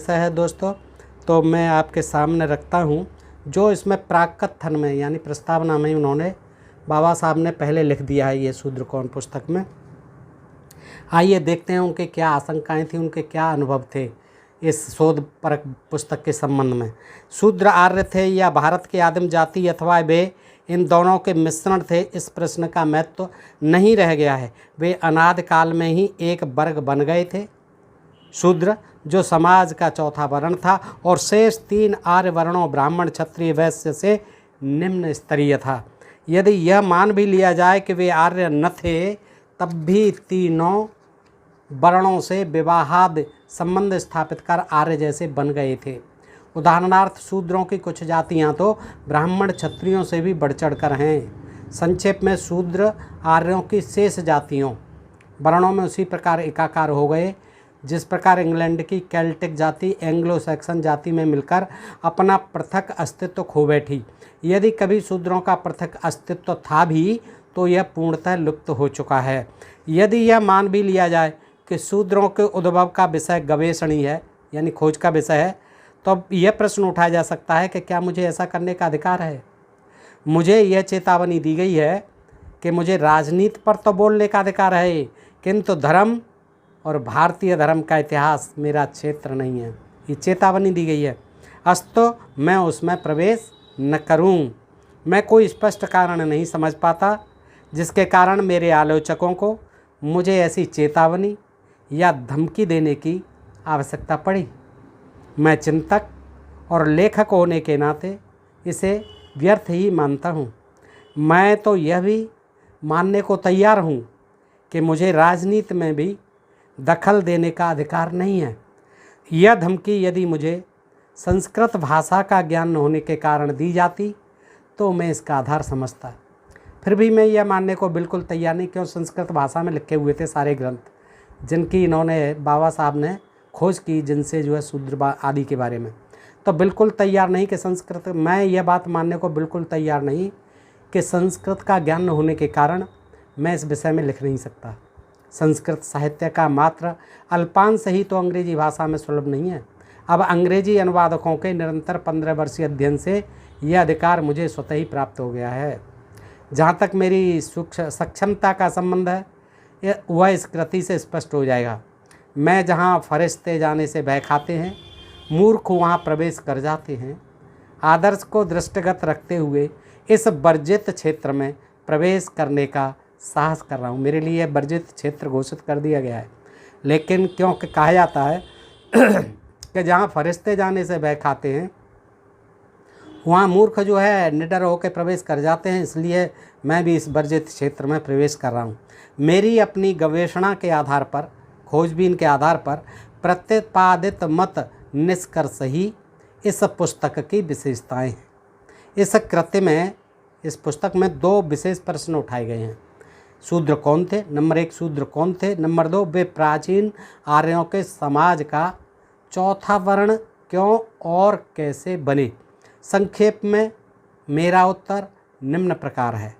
ऐसा है दोस्तों, तो मैं आपके सामने रखता हूँ जो इसमें प्राकथन में यानी प्रस्तावना में उन्होंने बाबा साहब ने पहले लिख दिया है ये शूद्र कौन पुस्तक में। आइए देखते हैं उनके क्या आशंकाएं थी, उनके क्या अनुभव थे इस शोध परक पुस्तक के संबंध में। शूद्र आर्य थे या भारत के आदिम जाति अथवा वे इन दोनों के मिश्रण थे, इस प्रश्न का महत्व नहीं रह गया है। वे अनादि काल में ही एक वर्ग बन गए थे, शूद्र, जो समाज का चौथा वर्ण था और शेष तीन आर्य वर्णों ब्राह्मण क्षत्रिय वैश्य से निम्न स्तरीय था। यदि यह मान भी लिया जाए कि वे आर्य न थे, तब भी तीनों वर्णों से विवाहाद संबंध स्थापित कर आर्य जैसे बन गए थे। उदाहरणार्थ शूद्रों की कुछ जातियां तो ब्राह्मण क्षत्रियों से भी बढ़ चढ़ कर हैं। संक्षेप में शूद्र आर्यों की शेष जातियों वर्णों में उसी प्रकार एकाकार हो गए जिस प्रकार इंग्लैंड की केल्टिक जाति एंग्लो सैक्सन जाति में मिलकर अपना पृथक अस्तित्व खो बैठी। यदि कभी शूद्रों का पृथक अस्तित्व था भी तो यह पूर्णतः लुप्त हो चुका है। यदि यह मान भी लिया जाए कि शूद्रों के उद्भव का विषय गवेषणी है यानी खोज का विषय है, तो अब यह प्रश्न उठाया जा सकता है कि क्या मुझे ऐसा करने का अधिकार है। मुझे यह चेतावनी दी गई है कि मुझे राजनीति पर तो बोलने का अधिकार है, किंतु धर्म और भारतीय धर्म का इतिहास मेरा क्षेत्र नहीं है। ये चेतावनी दी गई है, अस्तु मैं उसमें प्रवेश न करूं। मैं कोई स्पष्ट कारण नहीं समझ पाता जिसके कारण मेरे आलोचकों को मुझे ऐसी चेतावनी या धमकी देने की आवश्यकता पड़ी। मैं चिंतक और लेखक होने के नाते इसे व्यर्थ ही मानता हूँ। मैं तो यह भी मानने को तैयार हूँ कि मुझे राजनीति में भी दखल देने का अधिकार नहीं है। यह धमकी यदि मुझे संस्कृत भाषा का ज्ञान न होने के कारण दी जाती तो मैं इसका आधार समझता। फिर भी मैं यह मानने को बिल्कुल तैयार नहीं, क्यों संस्कृत भाषा में लिखे हुए थे सारे ग्रंथ जिनकी इन्होंने बाबा साहब ने खोज की, जिनसे जो है शूद्र आदि के बारे में, तो बिल्कुल तैयार नहीं कि संस्कृत, मैं यह बात मानने को बिल्कुल तैयार नहीं कि संस्कृत का ज्ञान न होने के कारण मैं इस विषय में लिख नहीं सकता। संस्कृत साहित्य का मात्र अल्पांश ही तो अंग्रेजी भाषा में सुलभ नहीं है। अब अंग्रेजी अनुवादकों के निरंतर 15 वर्षीय अध्ययन से यह अधिकार मुझे स्वतः ही प्राप्त हो गया है। जहाँ तक मेरी सक्षमता का संबंध है वह इस कृति से स्पष्ट हो जाएगा। मैं जहाँ फरिश्ते जाने से भय खाते हैं, मूर्ख वहाँ प्रवेश कर जाते हैं। आदर्श को दृष्टिगत रखते हुए इस वर्जित क्षेत्र में प्रवेश करने का साहस कर रहा हूँ। मेरे लिए वर्जित क्षेत्र घोषित कर दिया गया है, लेकिन क्योंकि कहा जाता है कि जहाँ फरिश्ते जाने से भय खाते हैं वहाँ मूर्ख जो है निडर होकर प्रवेश कर जाते हैं, इसलिए मैं भी इस वर्जित क्षेत्र में प्रवेश कर रहा हूँ। मेरी अपनी गवेषणा के आधार पर, खोजबीन के आधार पर प्रतिपादित मत निष्कर्ष ही इस पुस्तक की विशेषताएं हैं। इस कृति में, इस पुस्तक में 2 विशेष प्रश्न उठाए गए हैं। शूद्र कौन थे? नंबर 1 शूद्र कौन थे? नंबर 2 वे प्राचीन आर्यों के समाज का चौथा वर्ण क्यों और कैसे बने? संक्षेप में मेरा उत्तर निम्न प्रकार है।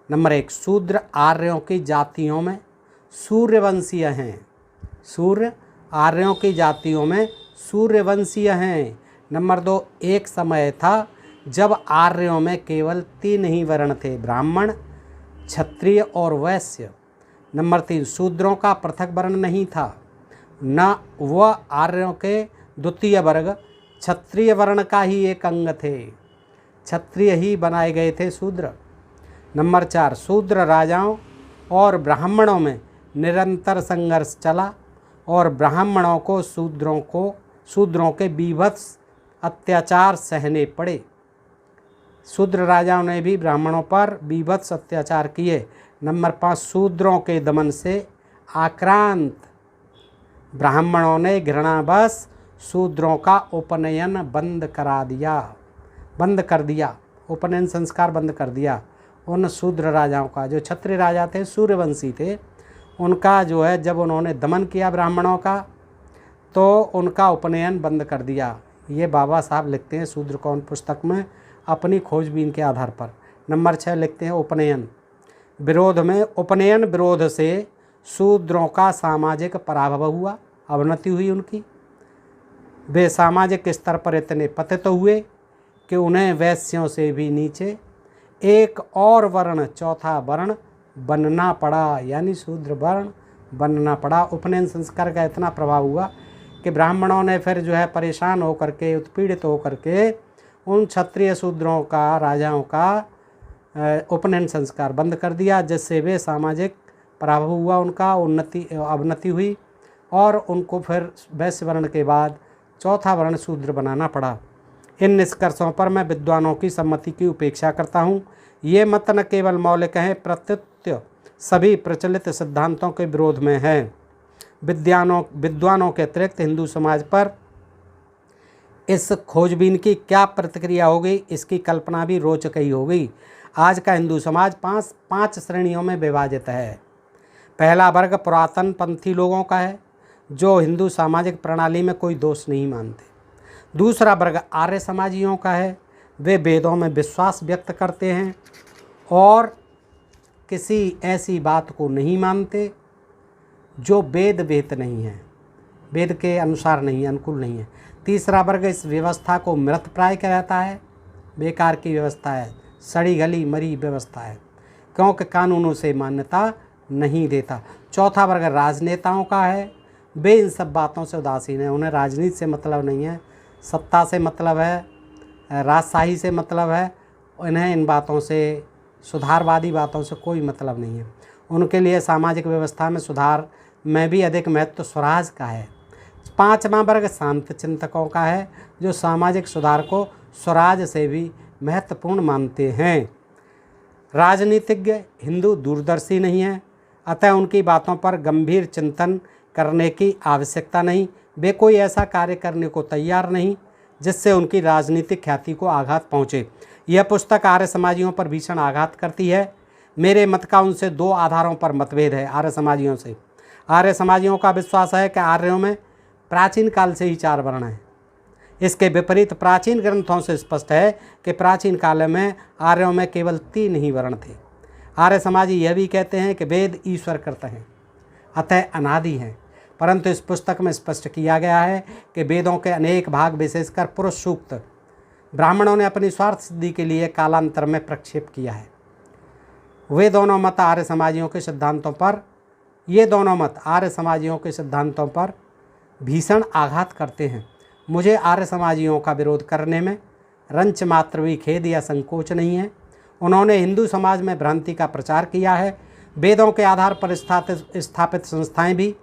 नंबर 1 शूद्र आर्यों की जातियों में सूर्यवंशीय हैं। सूर्य आर्यों की जातियों में सूर्यवंशीय हैं। नंबर 2 एक समय था जब आर्यों में केवल 3 ही वर्ण थे, ब्राह्मण क्षत्रिय और वैश्य। नंबर 3 शूद्रों का पृथक वर्ण नहीं था, न वह आर्यों के द्वितीय वर्ग क्षत्रिय वर्ण का ही एक अंग थे, क्षत्रिय ही बनाए गए थे शूद्र। नंबर 4 शूद्र राजाओं और ब्राह्मणों में निरंतर संघर्ष चला और ब्राह्मणों को शूद्रों के बीभत्स अत्याचार सहने पड़े। शूद्र राजाओं ने भी ब्राह्मणों पर बीभत्स अत्याचार किए। नंबर 5 शूद्रों के दमन से आक्रांत ब्राह्मणों ने घृणावश शूद्रों का उपनयन बंद कर दिया, उपनयन संस्कार बंद कर दिया। उन शूद्र राजाओं का, जो क्षत्रिय राजा थे, सूर्यवंशी थे, उनका जो है जब उन्होंने दमन किया ब्राह्मणों का तो उनका उपनयन बंद कर दिया। ये बाबा साहब लिखते हैं शूद्र कौन पुस्तक में अपनी खोजबीन के आधार पर। नंबर 6 लिखते हैं उपनयन विरोध में, उपनयन विरोध से शूद्रों का सामाजिक पराभव हुआ, अवनति हुई उनकी। वे सामाजिक स्तर पर इतने पतित हुए कि उन्हें वैश्यों से भी नीचे एक और वर्ण, चौथा वर्ण बनना पड़ा, यानी शूद्र वर्ण बनना पड़ा। उपनयन संस्कार का इतना प्रभाव हुआ कि ब्राह्मणों ने फिर जो है परेशान होकर के, उत्पीड़ित होकर के उन क्षत्रिय शूद्रों का, राजाओं का उपनयन संस्कार बंद कर दिया, जिससे वे सामाजिक प्रभाव हुआ, उनका अवनति हुई और उनको फिर वैश्य वर्ण के बाद चौथा वर्ण शूद्र बनाना पड़ा। इन निष्कर्षों पर मैं विद्वानों की सम्मति की उपेक्षा करता हूँ। ये मत न केवल मौलिक हैं, प्रत्युत सभी प्रचलित सिद्धांतों के विरोध में है। विद्वानों के अतिरिक्त हिंदू समाज पर इस खोजबीन की क्या प्रतिक्रिया होगी, इसकी कल्पना भी रोचक ही होगी। आज का हिंदू समाज पांच श्रेणियों में विभाजित है। पहला वर्ग पुरातन पंथी लोगों का है, जो हिंदू सामाजिक प्रणाली में कोई दोष नहीं मानते। दूसरा वर्ग आर्य समाजियों का है, वे वेदों में विश्वास व्यक्त करते हैं और किसी ऐसी बात को नहीं मानते जो वेद विहित नहीं है, वेद के अनुसार नहीं है, अनुकूल नहीं है। तीसरा वर्ग इस व्यवस्था को मृत प्राय कहता है, बेकार की व्यवस्था है, सड़ी गली मरी व्यवस्था है, क्योंकि कानूनों से मान्यता नहीं देता। चौथा वर्ग राजनेताओं का है, वे इन सब बातों से उदासीन है, उन्हें राजनीति से मतलब नहीं है, सत्ता से मतलब है, राजशाही से मतलब है, इन्हें इन बातों से, सुधारवादी बातों से कोई मतलब नहीं है। उनके लिए सामाजिक व्यवस्था में सुधार में भी अधिक महत्व स्वराज का है। पांचवा वर्ग शांत चिंतकों का है, जो सामाजिक सुधार को स्वराज से भी महत्वपूर्ण मानते हैं। राजनीतिज्ञ हिंदू दूरदर्शी नहीं है, अतः उनकी बातों पर गंभीर चिंतन करने की आवश्यकता नहीं। वे कोई ऐसा कार्य करने को तैयार नहीं जिससे उनकी राजनीतिक ख्याति को आघात पहुँचे। यह पुस्तक आर्य समाजियों पर भीषण आघात करती है। मेरे मत का उनसे दो आधारों पर मतभेद है। आर्य समाजियों से, आर्य समाजियों का विश्वास है कि आर्यों में प्राचीन काल से ही 4 वर्ण हैं। इसके विपरीत प्राचीन ग्रंथों से स्पष्ट है कि प्राचीन काल में आर्यों में केवल 3 ही वर्ण थे। आर्य समाजी यह भी कहते हैं कि वेद ईश्वर करते हैं, अतः अनादि हैं, परंतु इस पुस्तक में स्पष्ट किया गया है कि वेदों के अनेक भाग, विशेषकर पुरुष सूक्त, ब्राह्मणों ने अपनी स्वार्थ सिद्धि के लिए कालांतर में प्रक्षेप किया है। ये दोनों मत आर्य समाजियों के सिद्धांतों पर भीषण आघात करते हैं। मुझे आर्य समाजियों का विरोध करने में रंच मात्र भी खेद या संकोच नहीं है। उन्होंने हिंदू समाज में भ्रांति का प्रचार किया है। वेदों के आधार पर स्थापित संस्थाएं भी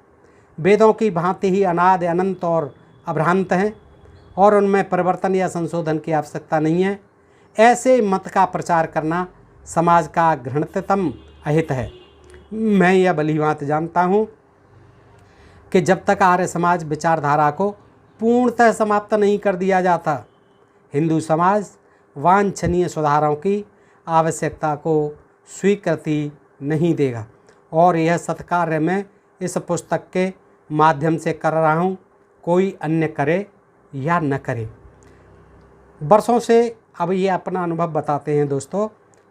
वेदों की भांति ही अनादि, अनंत और अभ्रांत हैं और उनमें परिवर्तन या संशोधन की आवश्यकता नहीं है। ऐसे मत का प्रचार करना समाज का घृणिततम अहित है। मैं यह भलीभांति जानता हूँ कि जब तक आर्य समाज विचारधारा को पूर्णतः समाप्त नहीं कर दिया जाता, हिंदू समाज वांछनीय सुधारों की आवश्यकता को स्वीकृति नहीं देगा। और यह सत्कार्य मैं इस पुस्तक के माध्यम से कर रहा हूँ, कोई अन्य करे या न करे। वर्षों से, अब ये अपना अनुभव बताते हैं दोस्तों,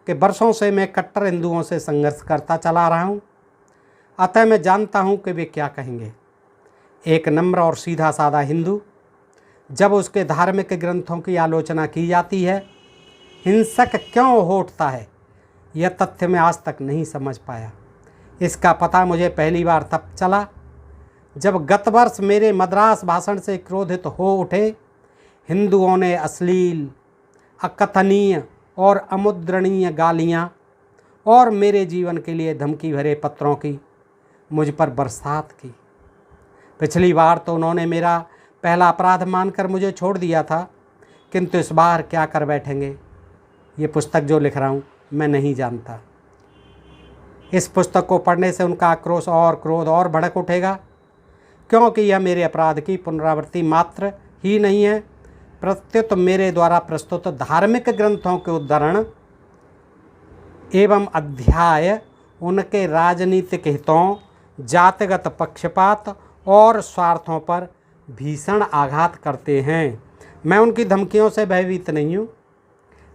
कि वर्षों से मैं कट्टर हिंदुओं से संघर्ष करता चला रहा हूँ, अतः मैं जानता हूँ कि वे क्या कहेंगे। एक नम्र और सीधा साधा हिंदू जब उसके धार्मिक ग्रंथों की आलोचना की जाती है, हिंसक क्यों हो उठता है, यह तथ्य मैं आज तक नहीं समझ पाया। इसका पता मुझे पहली बार तब चला जब गत वर्ष मेरे मद्रास भाषण से क्रोधित हो उठे हिंदुओं ने अश्लील, अकथनीय और अमुद्रणीय गालियाँ और मेरे जीवन के लिए धमकी भरे पत्रों की मुझ पर बरसात की। पिछली बार तो उन्होंने मेरा पहला अपराध मानकर मुझे छोड़ दिया था, किंतु इस बार क्या कर बैठेंगे, ये पुस्तक जो लिख रहा हूँ मैं नहीं जानता। इस पुस्तक को पढ़ने से उनका आक्रोश और क्रोध और भड़क उठेगा, क्योंकि यह मेरे अपराध की पुनरावृत्ति मात्र ही नहीं है, प्रत्युत मेरे द्वारा प्रस्तुत धार्मिक ग्रंथों के उद्धरण एवं अध्याय उनके राजनीतिक हितों, जातिगत पक्षपात और स्वार्थों पर भीषण आघात करते हैं। मैं उनकी धमकियों से भयभीत नहीं हूँ।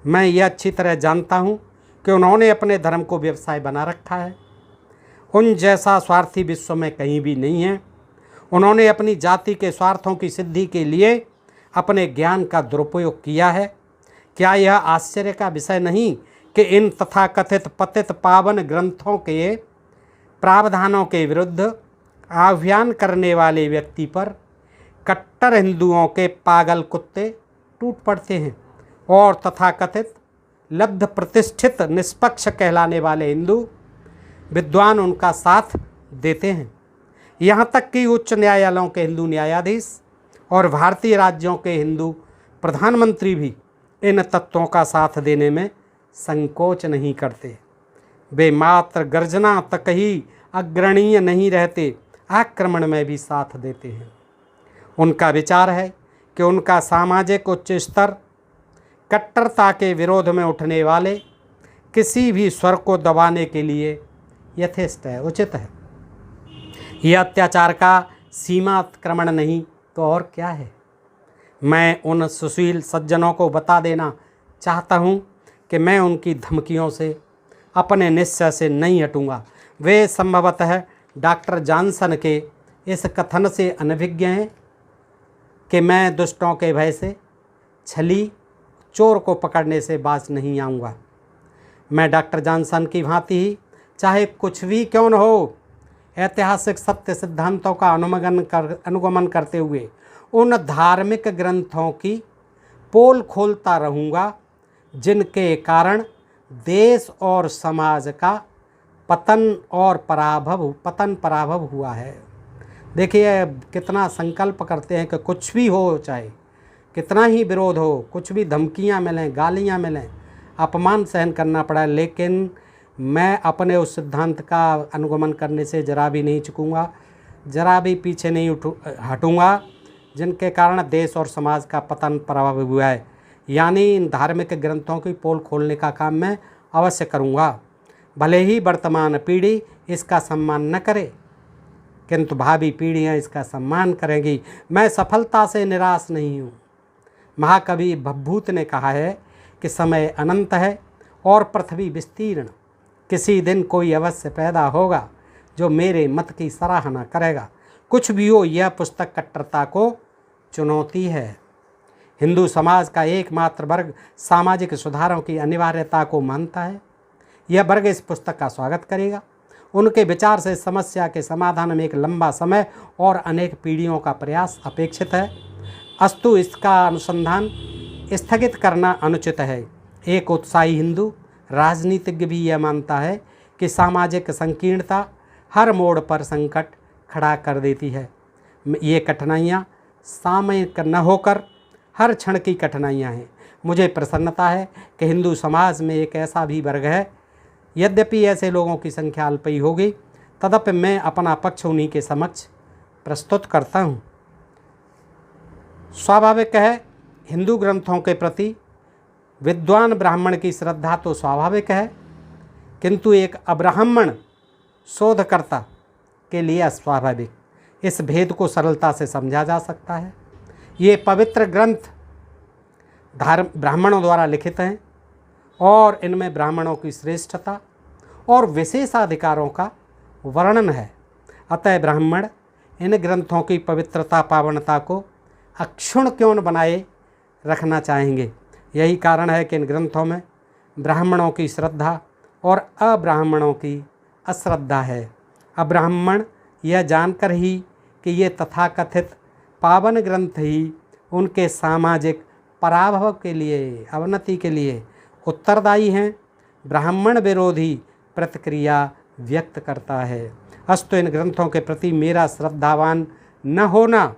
मैं यह अच्छी तरह जानता हूँ कि उन्होंने अपने धर्म को व्यवसाय बना रखा है। उन जैसा स्वार्थी विश्व में कहीं भी नहीं है। उन्होंने अपनी जाति के स्वार्थों की सिद्धि के लिए अपने ज्ञान का दुरुपयोग किया है। क्या यह आश्चर्य का विषय नहीं कि इन तथाकथित पतित पावन ग्रंथों के प्रावधानों के विरुद्ध आह्वान करने वाले व्यक्ति पर कट्टर हिंदुओं के पागल कुत्ते टूट पड़ते हैं और तथाकथित लब्ध प्रतिष्ठित निष्पक्ष कहलाने वाले हिंदू विद्वान उनका साथ देते हैं। यहाँ तक कि उच्च न्यायालयों के हिंदू न्यायाधीश और भारतीय राज्यों के हिंदू प्रधानमंत्री भी इन तत्वों का साथ देने में संकोच नहीं करते। वे मात्र गर्जना तक ही अग्रणीय नहीं रहते, आक्रमण में भी साथ देते हैं। उनका विचार है कि उनका सामाजिक उच्च स्तर कट्टरता के विरोध में उठने वाले किसी भी स्वर को दबाने के लिए यथेष्ट है, उचित है। यह अत्याचार का सीमाक्रमण नहीं तो और क्या है। मैं उन सुशील सज्जनों को बता देना चाहता हूँ कि मैं उनकी धमकियों से अपने निश्चय से नहीं हटूँगा। वे संभवतः डॉक्टर जॉनसन के इस कथन से अनभिज्ञ हैं कि मैं दुष्टों के भय से छली चोर को पकड़ने से बाज नहीं आऊँगा। मैं डॉक्टर जॉनसन की भांति ही चाहे कुछ भी क्यों न हो ऐतिहासिक सत्य सिद्धांतों का अनुगमन करते हुए उन धार्मिक ग्रंथों की पोल खोलता रहूँगा जिनके कारण देश और समाज का पतन पराभव हुआ है। देखिए कितना संकल्प करते हैं कि कुछ भी हो, चाहे कितना ही विरोध हो, कुछ भी धमकियां मिलें, गालियां मिलें, अपमान सहन करना पड़ा, लेकिन मैं अपने उस सिद्धांत का अनुगमन करने से जरा भी नहीं चूकूँगा, जरा भी पीछे नहीं हटूँगा जिनके कारण देश और समाज का पतन प्रभाव हुआ है। यानी इन धार्मिक ग्रंथों की पोल खोलने का काम मैं अवश्य करूँगा। भले ही वर्तमान पीढ़ी इसका सम्मान न करे, किंतु भावी पीढ़ियाँ इसका सम्मान करेंगी। मैं सफलता से निराश नहीं हूँ। महाकवि भवभूत ने कहा है कि समय अनंत है और पृथ्वी विस्तीर्ण। किसी दिन कोई अवश्य पैदा होगा जो मेरे मत की सराहना करेगा। कुछ भी हो, यह पुस्तक कट्टरता को चुनौती है। हिंदू समाज का एकमात्र वर्ग सामाजिक सुधारों की अनिवार्यता को मानता है। यह वर्ग इस पुस्तक का स्वागत करेगा। उनके विचार से समस्या के समाधान में एक लंबा समय और अनेक पीढ़ियों का प्रयास अपेक्षित है। अस्तु इसका अनुसंधान स्थगित करना अनुचित है। एक उत्साही हिंदू राजनीतिज्ञ भी यह मानता है कि सामाजिक संकीर्णता हर मोड़ पर संकट खड़ा कर देती है। ये कठिनाइयाँ सामयिक न होकर हर क्षण की कठिनाइयाँ हैं। मुझे प्रसन्नता है कि हिंदू समाज में एक ऐसा भी वर्ग है, यद्यपि ऐसे लोगों की संख्या अल्प ही होगी, तदपि मैं अपना पक्ष उन्हीं के समक्ष प्रस्तुत करता हूँ। स्वाभाविक है, हिंदू ग्रंथों के प्रति विद्वान ब्राह्मण की श्रद्धा तो स्वाभाविक है, किंतु एक अब्राह्मण शोधकर्ता के लिए अस्वाभाविक। इस भेद को सरलता से समझा जा सकता है। ये पवित्र ग्रंथ ब्राह्मणों द्वारा लिखित हैं और इनमें ब्राह्मणों की श्रेष्ठता और विशेषाधिकारों का वर्णन है। अतः ब्राह्मण इन ग्रंथों की पवित्रता पावनता को अक्षुण्ण क्यों न बनाए रखना चाहेंगे। यही कारण है कि इन ग्रंथों में ब्राह्मणों की श्रद्धा और अब्राह्मणों की अश्रद्धा है। अब्राह्मण यह जानकर ही कि ये तथाकथित पावन ग्रंथ ही उनके सामाजिक पराभव के लिए, अवनति के लिए उत्तरदायी हैं, ब्राह्मण विरोधी प्रतिक्रिया व्यक्त करता है। अस्तु इन ग्रंथों के प्रति मेरा श्रद्धावान न होना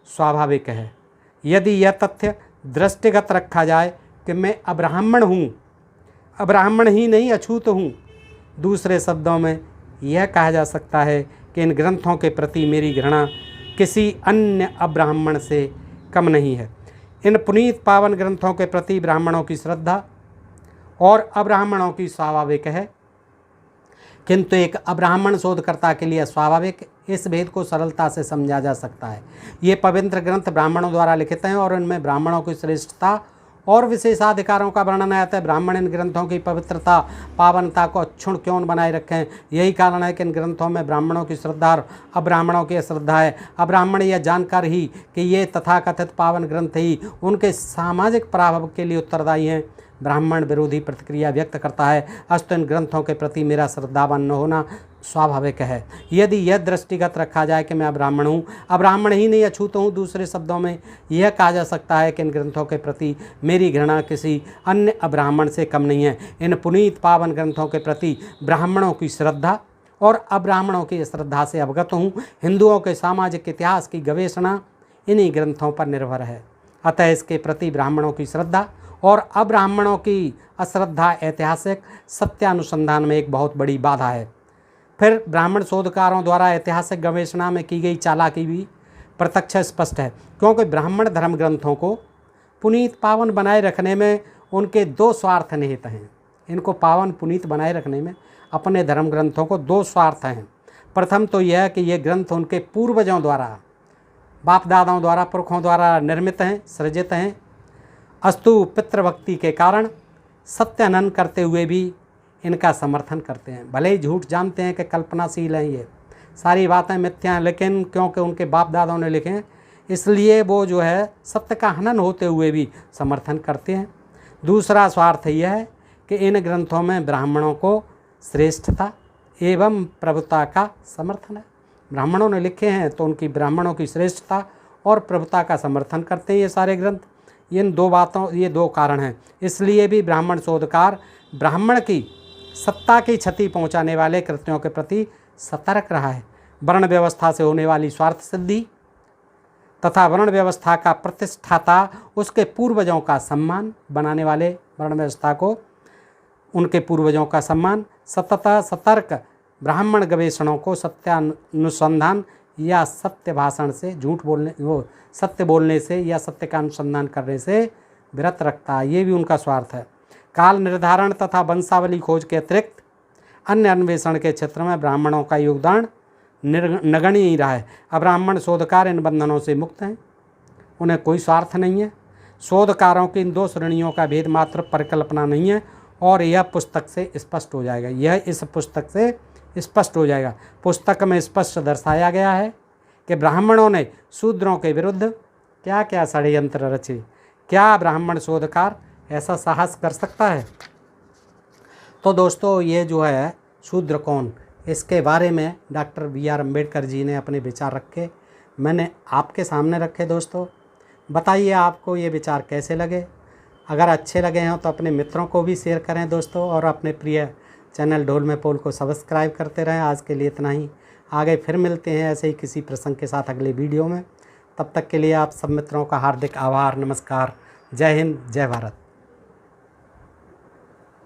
स्वाभाविक है। यदि यह तथ्य दृष्टिगत रखा जाए कि मैं अब्राह्मण हूँ, अब्राह्मण ही नहीं अछूत हूँ, दूसरे शब्दों में यह कहा जा सकता है कि इन ग्रंथों के प्रति मेरी घृणा किसी अन्य अब्राह्मण से कम नहीं है। इन पुनीत पावन ग्रंथों के प्रति ब्राह्मणों की श्रद्धा और अब्राह्मणों की स्वाभाविक है, किंतु एक अब्राह्मण शोधकर्ता के लिए स्वाभाविक। इस भेद को सरलता से समझा जा सकता है। ये पवित्र ग्रंथ ब्राह्मणों द्वारा लिखित हैं और इनमें ब्राह्मणों की श्रेष्ठता और विशेषाधिकारों का वर्णन है। अतः ब्राह्मण इन ग्रंथों की पवित्रता पावनता को अक्षुण्ण क्यों बनाए रखें। यही कारण है कि इन ग्रंथों में ब्राह्मणों की श्रद्धा और अब्राह्मणों की अश्रद्धा है। अब्राह्मण यह जानकर ही कि ये तथाकथित पावन ग्रंथ ही उनके सामाजिक प्रभाव के लिए उत्तरदायी हैं, ब्राह्मण विरोधी प्रतिक्रिया व्यक्त करता है। अस्तु इन ग्रंथों के प्रति मेरा श्रद्धावान न होना स्वाभाविक है। यदि यह दृष्टिगत रखा जाए कि मैं अब्राह्मण हूँ, अब्राह्मण ही नहीं अछूत हूँ, दूसरे शब्दों में यह कहा जा सकता है कि इन ग्रंथों के प्रति मेरी घृणा किसी अन्य अब्राह्मण से कम नहीं है। इन पुनीत पावन ग्रंथों के प्रति ब्राह्मणों की श्रद्धा और अब्राह्मणों की श्रद्धा से अवगत हूँ। हिंदुओं के सामाजिक इतिहास की गवेषणा इन्हीं ग्रंथों पर निर्भर है। अतः इसके प्रति ब्राह्मणों की श्रद्धा और अब्राह्मणों की अश्रद्धा ऐतिहासिक सत्यानुसंधान में एक बहुत बड़ी बाधा है। फिर ब्राह्मण शोधकारों द्वारा ऐतिहासिक गवेषणा में की गई चालाकी भी प्रत्यक्ष स्पष्ट है, क्योंकि ब्राह्मण धर्म ग्रंथों को पुनीत पावन बनाए रखने में उनके दो स्वार्थ निहित हैं। इनको पावन पुनीत बनाए रखने में अपने धर्म ग्रंथों को दो स्वार्थ हैं। प्रथम तो यह कि ये ग्रंथ उनके पूर्वजों द्वारा, बाप दादाओं द्वारा, पुरखों द्वारा निर्मित हैं, सृजित हैं। अस्तु पितृभक्ति के कारण सत्यानंद करते हुए भी इनका समर्थन करते हैं। भले ही झूठ जानते हैं कि कल्पनाशील हैं, ये सारी बातें मिथ्या हैं, लेकिन क्योंकि उनके बाप दादाओं ने लिखे हैं इसलिए वो जो है सत्य का हनन होते हुए भी समर्थन करते हैं। दूसरा स्वार्थ यह है कि इन ग्रंथों में ब्राह्मणों को श्रेष्ठता एवं प्रभुता का समर्थन है। ब्राह्मणों ने लिखे हैं तो उनकी ब्राह्मणों की श्रेष्ठता और प्रभुता का समर्थन करते हैं ये सारे ग्रंथ। ये दो कारण हैं। इसलिए भी ब्राह्मण शोधकार ब्राह्मण की सत्ता की क्षति पहुंचाने वाले कृत्यों के प्रति सतर्क रहा है। वर्ण व्यवस्था से होने वाली स्वार्थ सिद्धि तथा वर्ण व्यवस्था का प्रतिष्ठाता उसके पूर्वजों का सम्मान बनाने वाले वर्ण व्यवस्था को, उनके पूर्वजों का सम्मान, सतत सतर्क ब्राह्मण गवेषणों को सत्यानुसंधान या सत्य भाषण से सत्य बोलने से या सत्य का अनुसंधान करने से विरत रखता है। ये भी उनका स्वार्थ है। काल निर्धारण तथा वंशावली खोज के अतिरिक्त अन्य अन्वेषण के क्षेत्र में ब्राह्मणों का योगदान नगण्य रहा है। अब्राह्मण शोधकार इन बंधनों से मुक्त हैं, उन्हें कोई स्वार्थ नहीं है। शोधकारों की इन दो श्रेणियों का भेद मात्र परिकल्पना नहीं है और यह पुस्तक से स्पष्ट हो जाएगा। यह इस पुस्तक से स्पष्ट हो जाएगा। पुस्तक में स्पष्ट दर्शाया गया है कि ब्राह्मणों ने शूद्रों के विरुद्ध क्या क्या षड्यंत्र रचे। क्या ब्राह्मण शोधकार ऐसा साहस कर सकता है? तो दोस्तों, ये जो है शूद्र कौन, इसके बारे में डॉक्टर BR अम्बेडकर जी ने अपने विचार रखे, मैंने आपके सामने रखे। दोस्तों, बताइए आपको ये विचार कैसे लगे। अगर अच्छे लगे हों तो अपने मित्रों को भी शेयर करें दोस्तों, और अपने प्रिय चैनल ढोल में पोल को सब्सक्राइब करते रहें। आज के लिए इतना ही, आगे फिर मिलते हैं ऐसे ही किसी प्रसंग के साथ अगले वीडियो में। तब तक के लिए आप सब मित्रों का हार्दिक आभार, नमस्कार, जय हिंद, जय भारत।